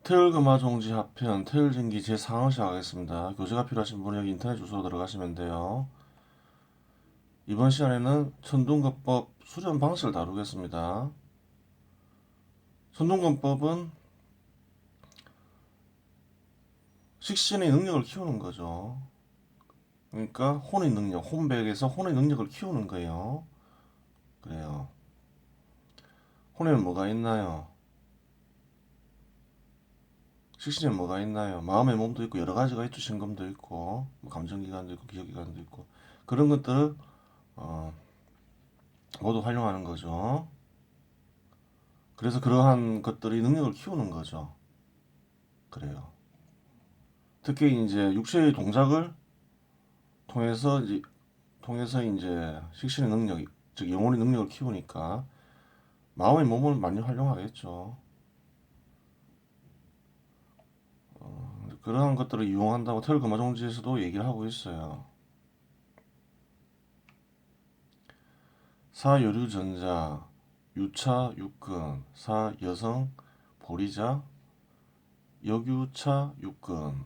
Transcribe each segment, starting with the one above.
태을금화종지 하편 태을진기 제4화 시작하겠습니다. 교재가 필요하신 분은 여기 인터넷 주소로 들어가시면 돼요. 이번 시간에는 천둥건법 수련 방식을 다루겠습니다. 천둥건법은 식신의 능력을 키우는 거죠. 그러니까 혼의 능력, 혼백에서 혼의 능력을 키우는 거예요. 그래요. 혼에는 뭐가 있나요? 식신에 뭐가 있나요? 마음의 몸도 있고 여러 가지가 있죠. 신금도 있고 감정기관도 있고 기억기관도 있고 그런 것들을 모두 활용하는 거죠. 그래서 그러한 것들이 능력을 키우는 거죠. 그래요. 특히 이제 육체의 동작을 통해서 이제 식신의 능력, 즉 영혼의 능력을 키우니까 마음의 몸을 많이 활용하겠죠. 그러한 것들을 이용한다고 태을금화종지에서도 얘기를 하고 있어요. 사여류전자, 유차, 육근, 사여성, 보리자, 역유차, 육근.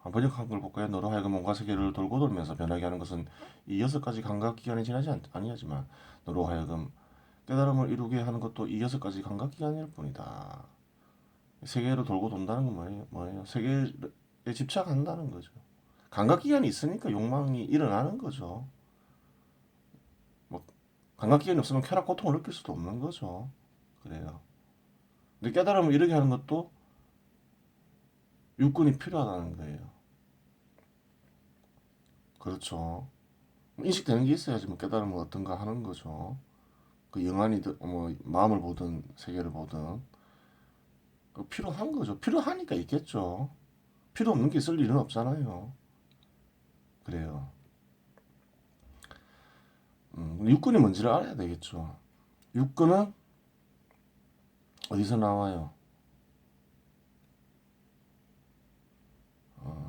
번역한 걸 볼까요? 너로 하여금 몸과 세계를 돌고 돌면서 변하게 하는 것은 이 6가지 감각기관이 지나지 아니하지만 너로 하여금 깨달음을 이루게 하는 것도 이 6가지 감각기관일 뿐이다. 세계를 돌고 돈다는 건 뭐예요? 세계에 집착한다는 거죠. 감각기관이 있으니까 욕망이 일어나는 거죠. 뭐 감각기관이 없으면 쾌락 고통을 느낄 수도 없는 거죠. 그래요. 근데 깨달음을 이루게 하는 것도 육군이 필요하다는 거예요. 그렇죠. 인식되는 게 있어야지 뭐 깨달음은 어떤가 하는 거죠. 그 영안이 뭐 마음을 보든 세계를 보든 필요한 거죠. 필요하니까 있겠죠. 필요 없는 게 있을 일은 없잖아요. 그래요. 육군이 뭔지를 알아야 되겠죠. 육군은 어디서 나와요?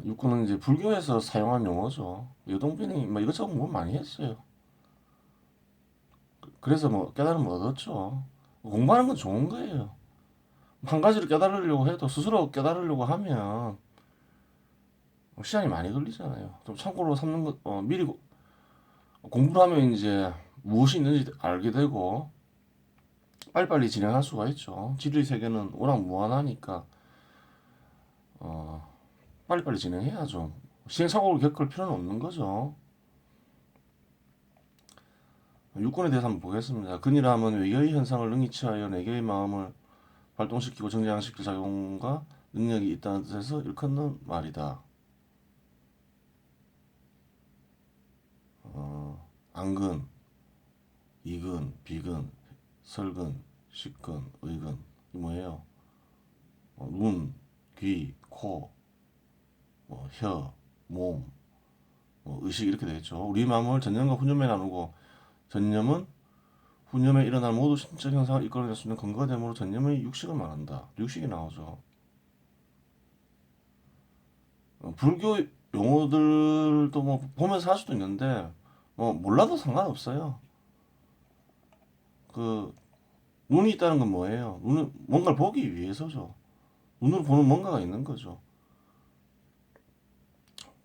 육군은 이제 불교에서 사용한 용어죠. 여동빈이 뭐 이것저것 뭐 많이 했어요. 그래서 뭐 깨달음을 얻었죠. 공부하는 건 좋은 거예요. 한 가지를 깨달으려고 해도 스스로 깨달으려고 하면 시간이 많이 걸리잖아요. 좀 참고로 삼는 것, 미리 공부를 하면 이제 무엇이 있는지 알게 되고 빨리빨리 진행할 수가 있죠. 지리 세계는 워낙 무한하니까 어, 빨리빨리 진행해야죠. 시행착오를 겪을 필요는 없는 거죠. 육군에 대해서 한번 보겠습니다. 근이라면 외계의 현상을 능히 취하여 네 개의 마음을 발동시키고 정장시킬 작용과 능력이 있다는 뜻에서 일컫는 말이다. 안근, 이근, 비근, 설근, 식근, 의근 이 뭐예요? 눈, 귀, 코, 혀, 몸, 의식 이렇게 되겠죠. 우리 마음을 전념과 후념에 나누고 전념은 후념에 일어날 모두 신적 현상을 이끌어낼 수 있는 근거가 되므로 전념의 육식을 말한다. 육식이 나오죠. 불교 용어들도 뭐 보면서 할 수도 있는데 뭐 몰라도 상관없어요. 그 눈이 있다는 건 뭐예요? 눈은 뭔가를 보기 위해서죠. 눈으로 보는 뭔가가 있는 거죠.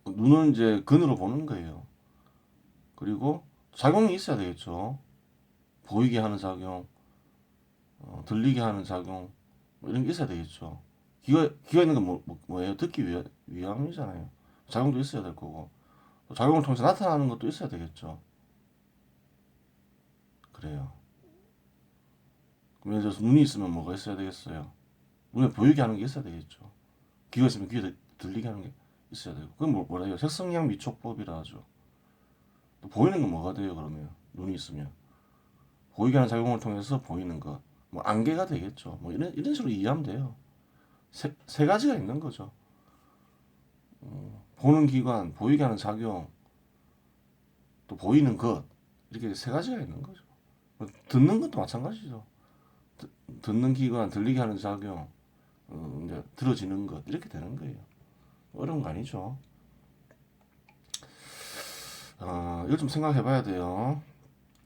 눈은 이제 근으로 보는 거예요. 그리고 작용이 있어야 되겠죠. 보이게 하는 작용, 들리게 하는 작용, 뭐 이런 게 있어야 되겠죠. 귀가 있는 건 뭐예요? 듣기 위함이잖아요. 작용도 있어야 될 거고, 또 작용을 통해서 나타나는 것도 있어야 되겠죠. 그래요. 그럼 예를 들어서 눈이 있으면 뭐가 있어야 되겠어요? 눈에 보이게 하는 게 있어야 되겠죠. 귀가 있으면 귀에 들리게 하는 게 있어야 되고, 그건 뭐라 해요? 색성량 미촉법이라 하죠. 또 보이는 건 뭐가 돼요, 그러면? 눈이 있으면. 보이게 하는 작용을 통해서 보이는 것. 뭐 안개가 되겠죠. 뭐 이런 식으로 이해하면 돼요. 세 가지가 있는 거죠. 보는 기관, 보이게 하는 작용, 또 보이는 것. 이렇게 세 가지가 있는 거죠. 뭐 듣는 것도 마찬가지죠. 듣는 기관, 들리게 하는 작용, 이제 들어지는 것. 이렇게 되는 거예요. 어려운 거 아니죠. 이거 좀 생각해 봐야 돼요.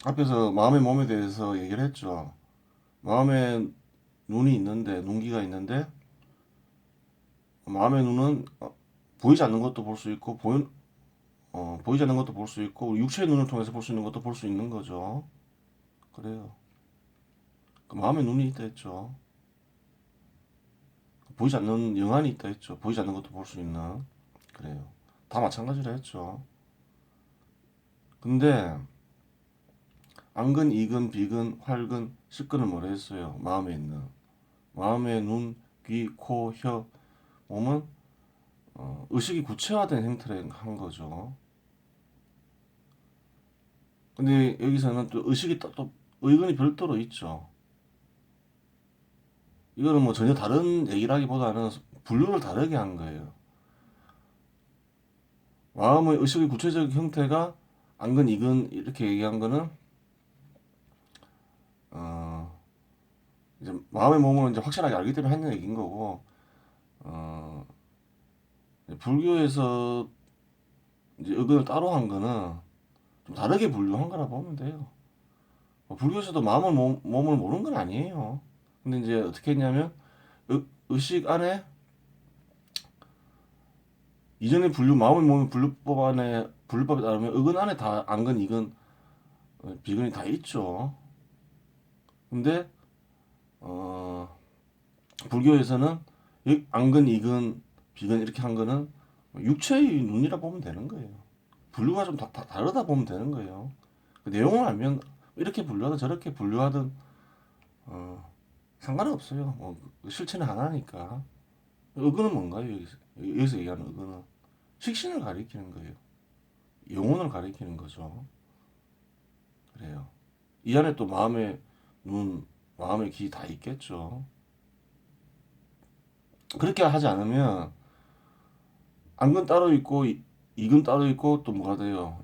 앞에서 마음의 몸에 대해서 얘기를 했죠. 마음에 눈이 있는데, 눈기가 있는데, 마음의 눈은 보이지 않는 것도 볼 수 있고 보이지 않는 것도 볼 수 있고 육체의 눈을 통해서 볼 수 있는 것도 볼 수 있는 거죠. 그래요. 그 마음의 눈이 있다 했죠. 보이지 않는 영안이 있다 했죠. 보이지 않는 것도 볼 수 있는. 그래요. 다 마찬가지라 했죠. 근데 안근, 이근, 비근, 활근, 식근은 뭐라 했어요? 마음에 있는. 마음의 눈, 귀, 코, 혀, 몸은 의식이 구체화된 형태를 한 거죠. 근데 여기서는 또 의식이 또 의근이 별도로 있죠. 이거는 뭐 전혀 다른 얘기라기보다는 분류를 다르게 한 거예요. 마음의 의식의 구체적 형태가 안근, 이근 이렇게 얘기한 거는 어 이제 마음의 몸을 이제 확실하게 알기 때문에 하는 얘기인 거고 어 불교에서 이제 의근을 따로 한 거는 좀 다르게 분류한 거라 보면 돼요. 불교에서도 몸을 모르는 건 아니에요. 근데 이제 어떻게 했냐면 의식 안에 이전에 마음의 몸의 분류법에 따르면 의근 안에 다 안근, 이근, 비근이 다 있죠. 근데 어, 불교에서는 안근, 이근, 비근 이렇게 한 거는 육체의 눈이라 보면 되는 거예요. 분류가 좀 다르다 보면 되는 거예요. 그 내용을 알면 이렇게 분류하든 저렇게 분류하든 상관은 없어요. 실체는 하나니까. 의근은 뭔가요? 여기서 얘기하는 의근은 식신을 가리키는 거예요. 영혼을 가리키는 거죠. 그래요. 이 안에 또 마음의 눈, 마음의 귀 다 있겠죠. 그렇게 하지 않으면 안근 따로 있고 이근 따로 있고 또 뭐가 돼요?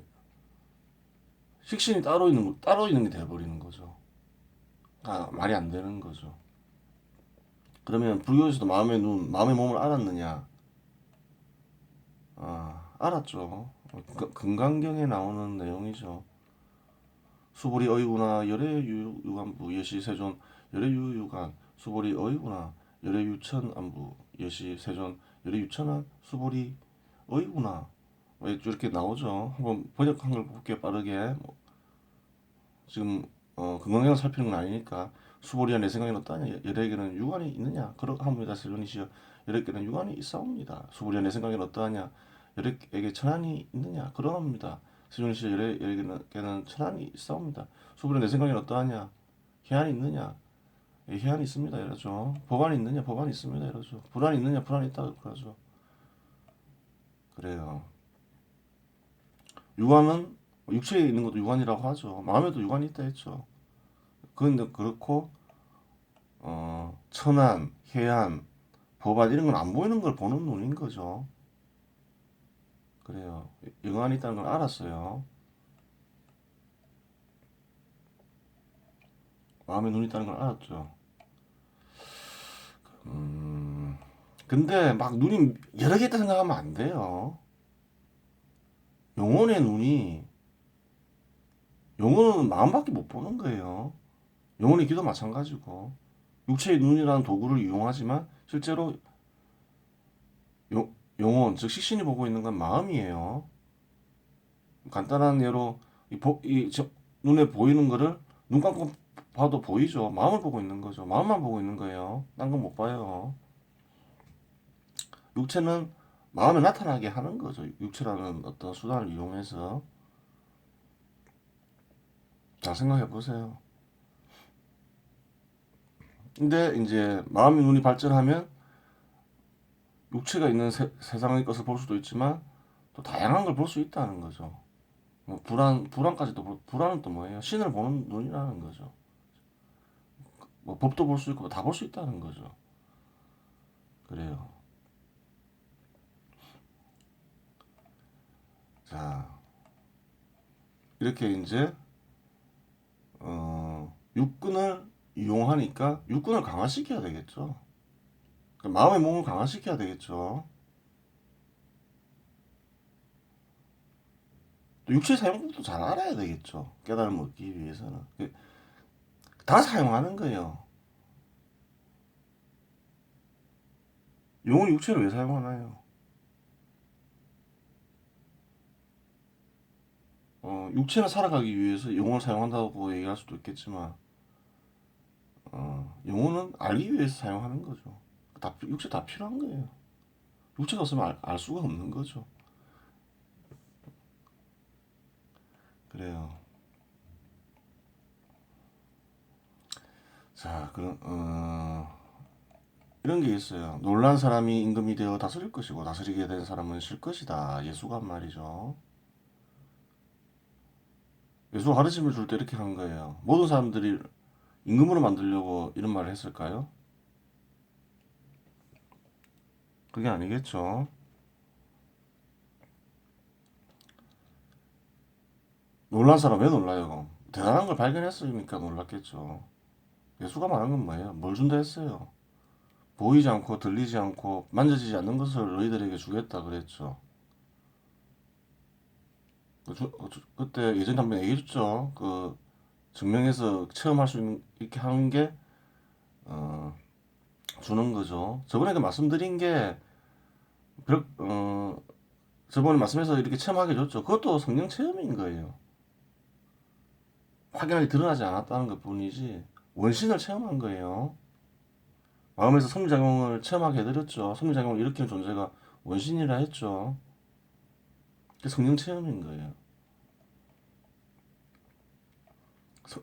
식신이 따로 있는 게 돼버리는 거죠. 말이 안 되는 거죠. 그러면 불교에서도 마음의 눈, 마음의 몸을 알았느냐? 알았죠. 금강경에 나오는 내용이죠. 수보리 어이구나 열애유안부 여시세존 열애유유간 수보리 어이구나 열애유천안부 여시세존 열애유천안 수보리 어이구나 왜 이렇게 나오죠. 한번 번역한 걸 볼게요. 빠르게 지금 금강경을 살피는 건 아니니까 수보리야 내 생각에는 어떠하냐 열애에게는 유관이 있느냐 그러합니다. 세존이시여 열애에게는 유관이 있사옵니다. 수보리야 내 생각에는 어떠하냐 열애에게 천안이 있느냐 그러합니다. 세존이시여 열애에게는 천안이 있사옵니다. 수보리야 내 생각에는 어떠하냐 해안이 있느냐 해안이 있습니다 이러죠. 법안이 있느냐 법안이 있습니다 이러죠. 불안이 있느냐 불안이 있다 그러죠. 그래요. 유관은 육체에 있는 것도 유관이라고 하죠. 마음에도 유관이 있다 했죠. 그런데 그렇고 천안, 해안, 법안 이런 건 안 보이는 걸 보는 눈인 거죠. 그래요. 영안이 있다는 걸 알았어요. 마음에 눈이 있다는 걸 알았죠. 근데 막 눈이 여러 개 있다 생각하면 안 돼요. 영혼의 눈이 영혼은 마음밖에 못 보는 거예요. 영혼의 귀도 마찬가지고 육체의 눈이라는 도구를 이용하지만 실제로 영혼 즉 식신이 보고 있는 건 마음이에요. 간단한 예로 눈에 보이는 거를 눈 감고 봐도 보이죠. 마음을 보고 있는 거죠. 마음만 보고 있는 거예요. 딴 건 못 봐요. 육체는 마음에 나타나게 하는 거죠. 육체라는 어떤 수단을 이용해서. 자, 생각해 보세요. 근데 이제 마음의 눈이 발전하면 육체가 있는 세상의 것을 볼 수도 있지만 또 다양한 걸 볼 수 있다는 거죠. 뭐 불안까지도 불안은 또 뭐예요? 신을 보는 눈이라는 거죠. 뭐 법도 볼 수 있고 다 볼 수 있다는 거죠. 그래요. 자, 이렇게 이제 육근을 이용하니까 육근을 강화시켜야 되겠죠. 그러니까 마음의 몸을 강화시켜야 되겠죠. 또 육체 사용법도 잘 알아야 되겠죠. 깨달음을 얻기 위해서는. 다 사용하는 거예요. 영혼이 육체를 왜 사용하나요? 육체는 살아가기 위해서 영혼을 사용한다고 얘기할 수도 있겠지만, 영혼은 알기 위해서 사용하는 거죠. 육체 다 필요한 거예요. 육체가 없으면 알 수가 없는 거죠. 그래요. 자, 그럼 이런 게 있어요. 놀란 사람이 임금이 되어 다스릴 것이고 다스리게 된 사람은 쉴 것이다. 예수가 한 말이죠. 예수가 가르침을 줄 때 이렇게 한 거예요. 모든 사람들이 임금으로 만들려고 이런 말을 했을까요? 그게 아니겠죠. 놀란 사람 왜 놀라요? 대단한 걸 발견했으니까 놀랐겠죠. 예수가 말한 건 뭐예요? 뭘 준다 했어요? 보이지 않고 들리지 않고 만져지지 않는 것을 너희들에게 주겠다 그랬죠. 그때 예전에 한번 얘기해줬죠. 증명해서 체험할 수 있게 하는 게 어, 주는 거죠. 저번에 말씀드린 게 저번에 말씀해서 이렇게 체험하게 줬죠. 그것도 성령 체험인 거예요. 확연하게 드러나지 않았다는 것 뿐이지 원신을 체험한 거예요. 마음에서 성작용을 체험하게 해드렸죠. 성작용을 일으키는 존재가 원신이라 했죠. 그게 성령 체험인 거예요.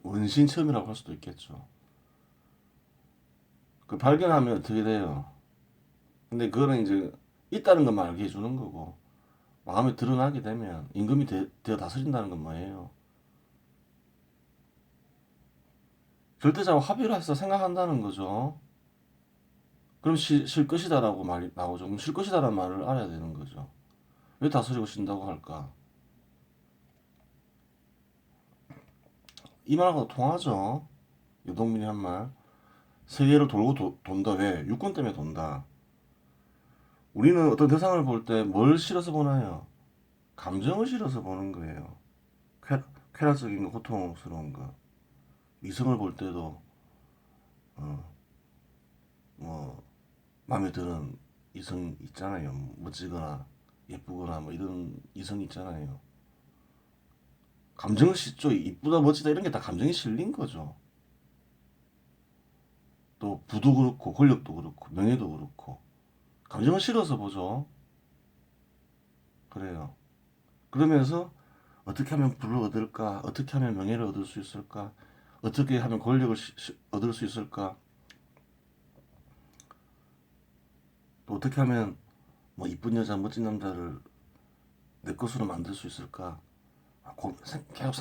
원신 체험이라고 할 수도 있겠죠. 그 발견하면 어떻게 돼요? 근데 그거는 이제 있다는 것만 알게 해주는 거고 마음에 드러나게 되면 임금이 되어 다스린다는 건 뭐예요? 절대자와 합의를 해서 생각한다는 거죠. 그럼 실 것이다라고 말이 나오죠. 그럼 실 것이다라는 말을 알아야 되는 거죠. 왜 다스리고 쉰다고 할까? 이 말하고 통하죠. 유동민이 한 말. 세계를 돌고 돈다. 왜? 육권 때문에 돈다. 우리는 어떤 대상을 볼 때 뭘 실어서 보나요? 감정을 실어서 보는 거예요. 쾌락적인 거, 고통스러운 거. 이성을 볼 때도 어, 뭐 마음에 드는 이성 있잖아요. 멋지거나 예쁘거나 뭐 이런 이성 있잖아요. 감정을 싣죠. 이쁘다 멋지다 이런 게 다 감정이 실린 거죠. 또 부도 그렇고 권력도 그렇고 명예도 그렇고 감정을 실어서 보죠. 그래요. 그러면서 어떻게 하면 부를 얻을까? 어떻게 하면 명예를 얻을 수 있을까? 어떻게 하면 권력을 얻을 수 있을까? 또 어떻게 하면 뭐 이쁜 여자, 멋진 남자를 내 것으로 만들 수 있을까? 계속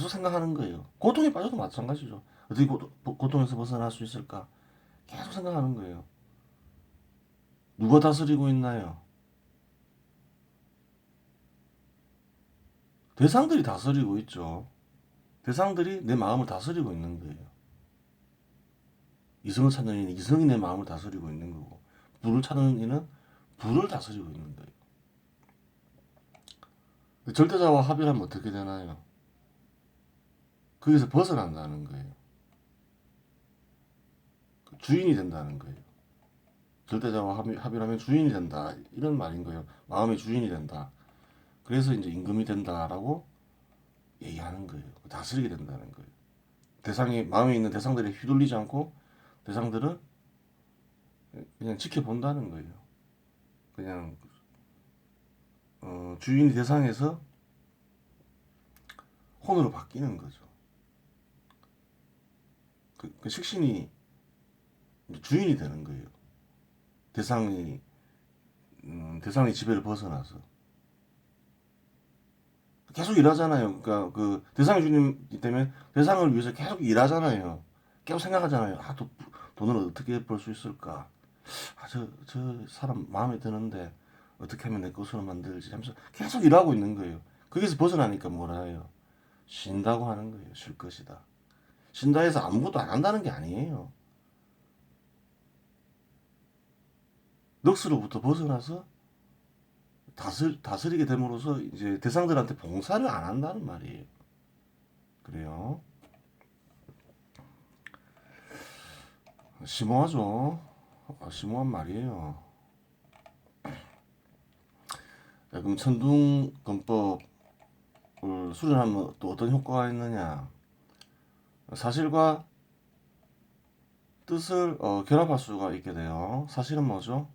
생각하는 거예요. 고통에 빠져도 마찬가지죠. 어떻게 고통에서 벗어날 수 있을까? 계속 생각하는 거예요. 누가 다스리고 있나요? 대상들이 다스리고 있죠. 대상들이 내 마음을 다스리고 있는 거예요. 이성을 찾는 이는 이성이 내 마음을 다스리고 있는 거고, 불을 찾는 이는 불을 다스리고 있는 거예요. 절대자와 합의하면 어떻게 되나요? 거기서 벗어난다는 거예요. 주인이 된다는 거예요. 절대자와 합의하면 주인이 된다. 이런 말인 거예요. 마음의 주인이 된다. 그래서 이제 임금이 된다라고 얘기하는 거예요. 다스리게 된다는 거예요. 마음에 있는 대상들이 휘둘리지 않고 대상들은 그냥 지켜본다는 거예요. 그냥 주인이 대상에서 혼으로 바뀌는 거죠. 그 식신이 주인이 되는 거예요. 대상이 대상의 지배를 벗어나서 계속 일하잖아요. 그러니까 그 대상의 주인이기 때문에 대상을 위해서 계속 일하잖아요. 계속 생각하잖아요. 돈을 어떻게 벌 수 있을까? 저 사람 마음에 드는데 어떻게 하면 내 것으로 만들지 하면서 계속 일하고 있는 거예요. 거기서 벗어나니까 뭐라 해요? 쉰다고 하는 거예요. 쉴 것이다. 쉰다 해서 아무것도 안 한다는 게 아니에요. 넋으로부터 벗어나서 다스리게 됨으로써 이제 대상들한테 봉사를 안 한다는 말이에요. 그래요. 심오하죠. 심오한 말이에요. 자, 그럼 천둥권법을 수련하면 또 어떤 효과가 있느냐? 사실과 뜻을 결합할 수가 있게 돼요. 사실은 뭐죠?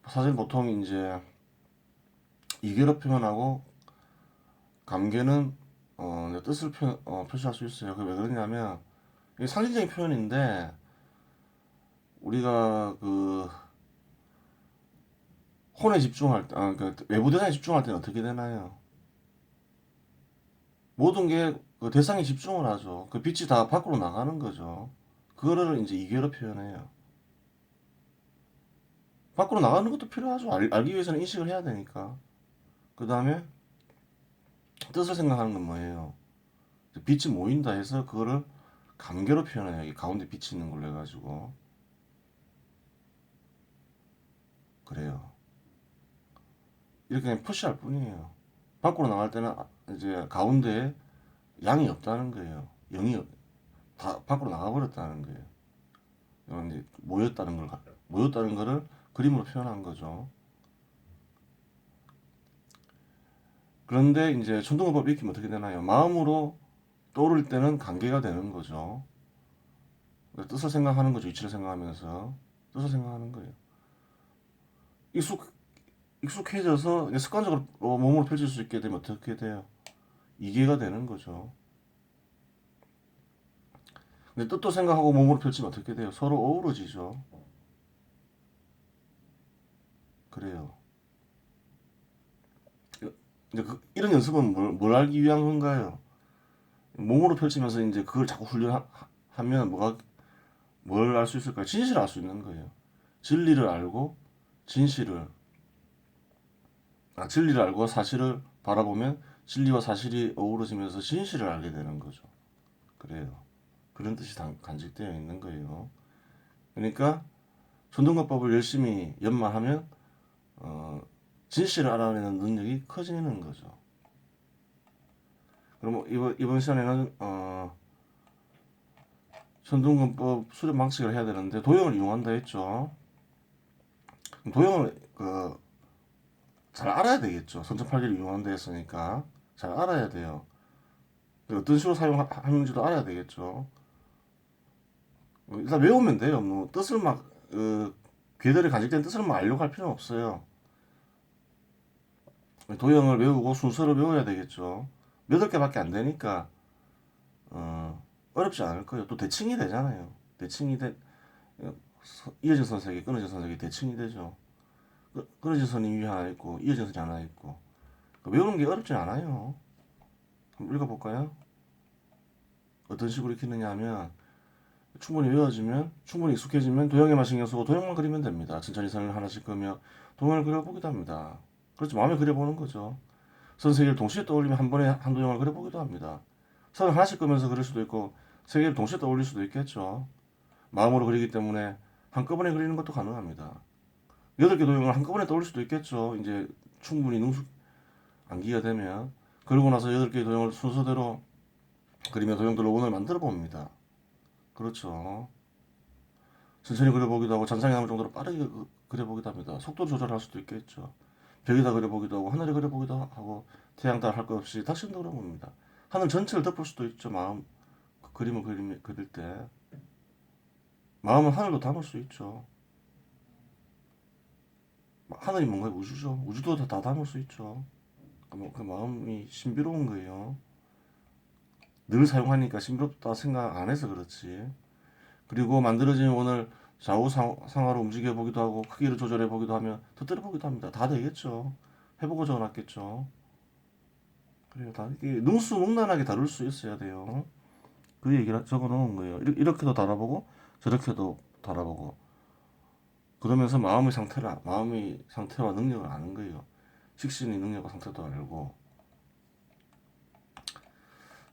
사실 보통 이제 이결합 표현하고 감개는 뜻을 표시할 수 있어요. 그게 왜 그러냐면 이게 상징적인 표현인데 우리가 그 혼에 집중할 때, 그 외부 대상에 집중할 때는 어떻게 되나요? 모든 게 그 대상에 집중을 하죠. 그 빛이 다 밖으로 나가는 거죠. 그거를 이제 이결로 표현해요. 밖으로 나가는 것도 필요하죠. 알기 위해서는 인식을 해야 되니까. 그 다음에 뜻을 생각하는 건 뭐예요? 빛이 모인다 해서 그거를 감개로 표현해요. 이 가운데 빛이 있는 걸로 해가지고. 그래요. 이렇게 그냥 표시할 뿐이에요. 밖으로 나갈 때는 이제 가운데에 양이 없다는 거예요. 영이 다 밖으로 나가버렸다는 거예요. 이제 모였다는 거를 그림으로 표현한 거죠. 그런데 이제 천둥어법 익히면 어떻게 되나요? 마음으로 떠오를 때는 관계가 되는 거죠. 뜻을 생각하는 거죠. 이치를 생각하면서 뜻을 생각하는 거예요. 익숙 익숙해져서 습관적으로 몸으로 펼칠 수 있게 되면 어떻게 돼요? 이해가 되는 거죠. 근데 뜻도 생각하고 몸으로 펼치면 어떻게 돼요? 서로 어우러지죠. 그래요. 이제 이런 연습은 뭘 알기 위한 건가요? 몸으로 펼치면서 이제 그걸 자꾸 훈련하면 뭘 알 수 있을까요? 진실을 알 수 있는 거예요. 진리를 알고 진실을 진리를 알고 사실을 바라보면 진리와 사실이 어우러지면서 진실을 알게 되는 거죠. 그래요. 그런 뜻이 간직되어 있는 거예요. 그러니까 손동거법을 열심히 연마하면 진실을 알아내는 능력이 커지는 거죠. 그럼 이번 시간에는 손동건법 수련 방식을 해야 되는데 도형을 이용한다 했죠. 도형을 잘 알아야 되겠죠. 선천팔기를 이용한다 했으니까 잘 알아야 돼요. 어떤 식으로 사용하는지도 알아야 되겠죠. 일단 외우면 돼요. 뭐 뜻을 막 궤들이 간직된 뜻을 막 알려고 할 필요는 없어요. 도형을 외우고 순서를 외워야 되겠죠. 몇억 개밖에 안 되니까 어렵지 않을 거예요. 또 대칭이 되잖아요. 어, 이어진 선색이 끊어진 선색이 대칭이 되죠. 끊어진 선이 위에 하나 있고 이어진 선이 하나 있고 외우는 게 어렵지 않아요. 한번 읽어볼까요? 어떤 식으로 익히느냐 하면 충분히 외워지면 충분히 익숙해지면 도형에만 신경 쓰고 도형만 그리면 됩니다. 천천히 선을 하나씩 그으며 도형을 그려보기도 합니다. 그렇죠. 마음에 그려보는 거죠. 선 세 개를 동시에 떠올리면 한 번에 한 도형을 그려보기도 합니다. 선을 하나씩 그으면서 그릴 수도 있고 세 개를 동시에 떠올릴 수도 있겠죠. 마음으로 그리기 때문에 한꺼번에 그리는 것도 가능합니다. 8개 도형을 한꺼번에 떠올릴 수도 있겠죠. 이제 충분히 능숙 암기가 되면 그러고 나서 8개 도형을 순서대로 그리며 도형들로 원을 만들어 봅니다. 그렇죠. 천천히 그려보기도 하고 잔상이 남을 정도로 빠르게 그려보기도 합니다. 속도 조절할 수도 있겠죠. 벽에다 그려보기도 하고 하늘에 그려보기도 하고 태양 따라 할 것 없이 탁신도 그려봅니다. 하늘 전체를 덮을 수도 있죠. 마음 그림을 그릴 때 마음은 하늘도 담을 수 있죠. 하늘이 뭔가 우주죠. 우주도 다 담을 수 있죠. 그 마음이 신비로운 거예요. 늘 사용하니까 신비롭다 생각 안 해서 그렇지. 그리고 만들어진 원을 상하로 움직여 보기도 하고 크기를 조절해 보기도 하면 터뜨려 보기도 합니다. 다 되겠죠. 해보고 적어놨겠죠. 그래요. 다 이게 능수능란하게 다룰 수 있어야 돼요. 그 얘기를 적어 놓은 거예요. 이렇게도 달아보고 저렇게도 달아보고 그러면서 마음의 상태와 능력을 아는 거예요. 식신의 능력과 상태도 알고.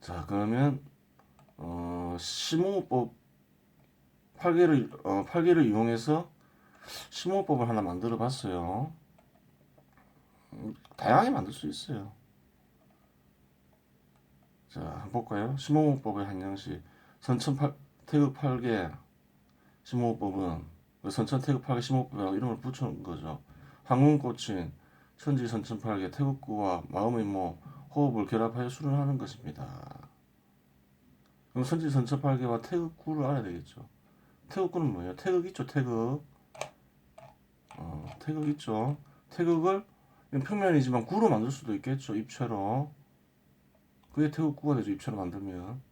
자, 그러면 심호흡법 8개를 이용해서 심호흡법을 하나 만들어 봤어요. 다양하게 만들 수 있어요. 자, 한번 볼까요? 심호흡법의 한영식 태극 8개 심호흡법은 선천 태극 8개 심호흡법이라고 이름을 붙여놓은 거죠. 황금꽃인 천지선천팔계 태극구와 마음의 호흡을 결합하여 수련하는 것입니다. 그럼 천지선천팔계와 태극구를 알아야 되겠죠. 태극구는 뭐예요? 태극 있죠, 태극. 태극 있죠. 태극을 평면이지만 구로 만들 수도 있겠죠, 입체로. 그게 태극구가 되죠, 입체로 만들면.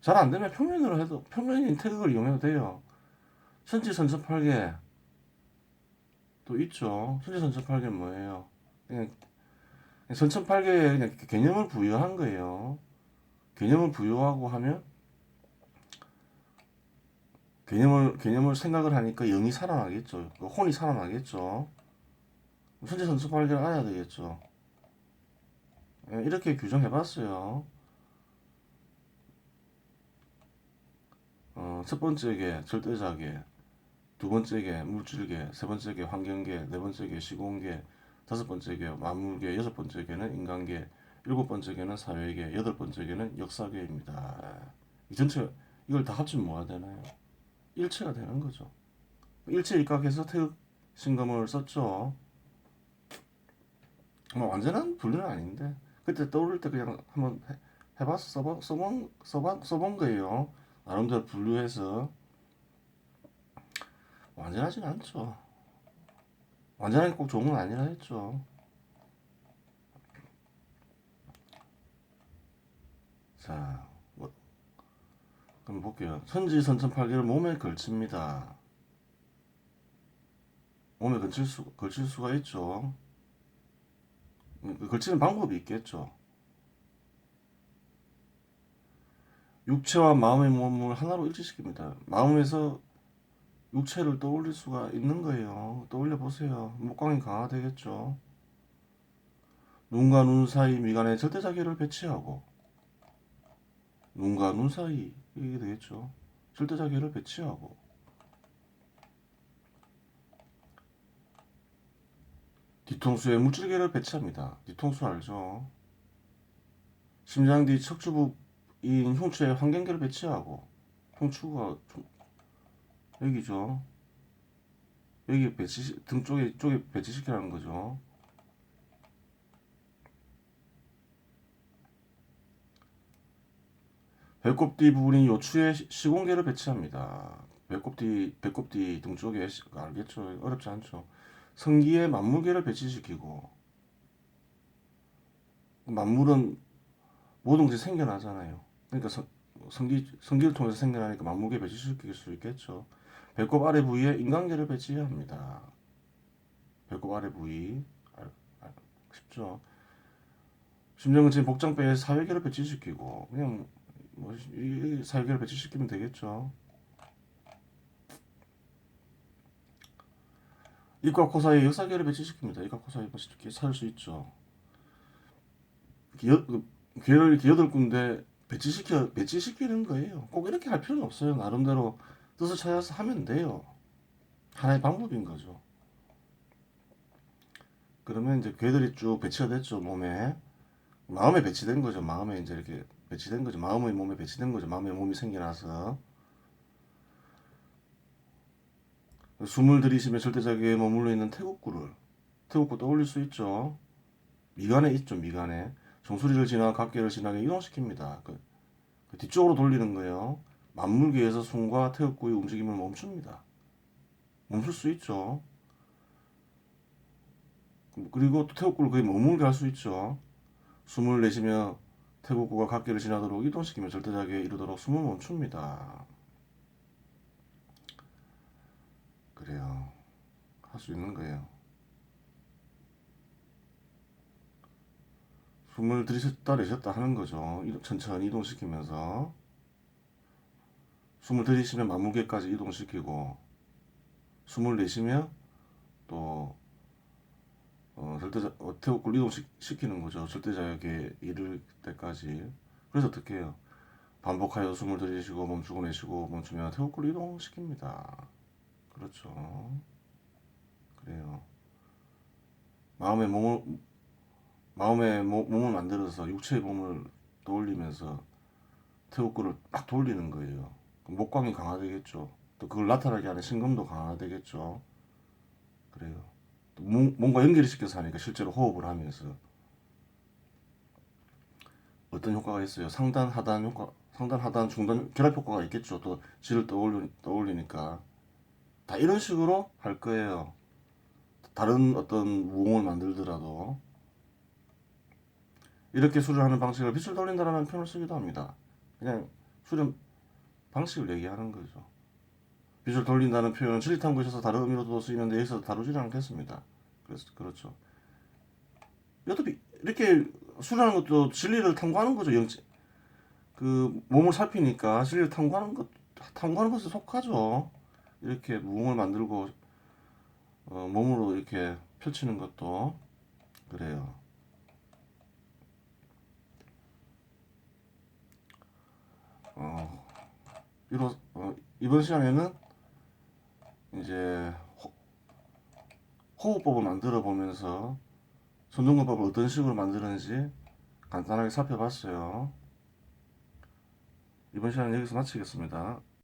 잘 안 되면 평면으로 해도, 평면인 태극을 이용해도 돼요. 천지선천팔계 또 있죠. 천지선천팔계는 뭐예요? 그냥 선천팔계에 그냥 개념을 부여한 거예요. 개념을 부여하고 하면 개념을 생각을 하니까 영이 살아나겠죠. 혼이 살아나겠죠. 천지선천팔계를 알아야 되겠죠. 이렇게 규정해봤어요. 첫 번째 게 절대자계, 두 번째 게 물질계, 세 번째 게 환경계, 네 번째 게 시공계, 다섯 번째 게 만물계, 여섯 번째 게는 인간계, 일곱 번째 게는 사회계, 여덟 번째 게는 역사계입니다. 이 전체 이걸 다 합치면 뭐가 되나요? 일체가 되는 거죠. 일체 입각해서 태극 신검을 썼죠. 완전한 분류는 아닌데 그때 떠오를 때 그냥 한번 해봐서 써본 거예요. 나름대로 분류해서 완전하진 않죠. 완전하게 꼭 좋은 건 아니라 했죠. 자, 그럼 볼게요. 천지선천팔계를 몸에 걸칩니다. 몸에 걸칠 수가 있죠. 걸치는 방법이 있겠죠. 육체와 마음의 몸을 하나로 일치시킵니다. 마음에서 육체를 떠올릴 수가 있는 거예요. 떠올려 보세요. 목광이 강화되겠죠. 눈과 눈 사이 미간에 절대자기를 배치하고 눈과 눈 사이 이게 되겠죠. 절대자기를 배치하고 뒤통수에 물질계를 배치합니다. 뒤통수 알죠? 심장 뒤 척추부인 흉추에 환경계를 배치하고 흉추가 여기죠. 여기 등 쪽에 배치시키라는 거죠. 배꼽 뒤 부분인 요추에 시공계를 배치합니다. 배꼽 뒤 등 쪽에 알겠죠? 어렵지 않죠. 성기에 만물계를 배치시키고 만물은 모든 것이 생겨나잖아요. 그러니까 성기를 통해서 생겨나니까 만물계 배치시킬 수 있겠죠. 배꼽 아래 부위에 인간계를 배치해야 합니다. 배꼽 아래 부위 쉽죠. 심장은 지금 복장뼈에 사회계를 배치시키고 그냥 이 사회계를 배치시키면 되겠죠. 입과 코 사이에 역사계를 배치시킵니다. 입과 코 사이에 찾을 수 있죠. 귀를 이렇게 8군데 배치시키는 거예요. 꼭 이렇게 할 필요는 없어요. 나름대로 뜻을 찾아서 하면 돼요. 하나의 방법인 거죠. 그러면 이제 괴들이 쭉 배치가 됐죠. 마음에 배치된 거죠. 마음에 이제 이렇게 배치된 거죠. 마음의 몸에 배치된 거죠. 마음의 몸이 생겨나서 숨을 들이쉬며 절대자기에 머물러 있는 태국구 떠올릴 수 있죠. 미간에 있죠. 미간에 정수리를 지나 각계를 지나게 이동시킵니다. 그 뒤쪽으로 돌리는 거예요. 만물계에서 숨과 태극구의 움직임을 멈춥니다. 멈출 수 있죠. 그리고 또 태극구를 거의 머물게 할 수 있죠. 숨을 내쉬며 태극구가 각계를 지나도록 이동시키며 절대자기에 이르도록 숨을 멈춥니다. 그래요. 할 수 있는 거예요. 숨을 들이쉬었다 내쉬었다 하는 거죠. 천천히 이동시키면서 숨을 들이쉬며 만물계까지 이동시키고 숨을 내쉬며 또 태극구를 이동시키는 거죠. 절대자역에 이를 때까지. 그래서 어떻게 해요? 반복하여 숨을 들이쉬고 멈추고 내쉬고 멈추면 태극구를 이동시킵니다. 그렇죠. 그래요. 몸을 만들어서 육체의 몸을 떠올리면서 태극구를 막 돌리는 거예요. 목광이 강화되겠죠. 또 그걸 나타나게 하는 신금도 강화되겠죠. 그래요. 뭔가 연결을 시켜서 하니까 실제로 호흡을 하면서 어떤 효과가 있어요? 상단, 하단 효과, 상단, 하단, 중단 결합 효과가 있겠죠. 또 질을 떠올리니까 다 이런 식으로 할 거예요. 다른 어떤 무음을 만들더라도 이렇게 수련하는 방식을 빛을 돌린다라는 표현을 쓰기도 합니다. 그냥 수련 방식을 얘기하는 거죠. 빛을 돌린다는 표현은 진리탐구에 있어서 다른 의미로도 쓰이는데 여기서 다루지는 않겠습니다. 그래서 그렇죠. 어차피 이렇게 수련하는 것도 진리를 탐구하는 거죠. 그 몸을 살피니까 진리를 탐구하는 것에 속하죠. 이렇게 무음을 만들고 몸으로 이렇게 펼치는 것도 그래요. 어, 이번 시간에는 이제 호흡법을 만들어 보면서 손동근법을 어떤 식으로 만드는지 간단하게 살펴봤어요. 이번 시간은 여기서 마치겠습니다.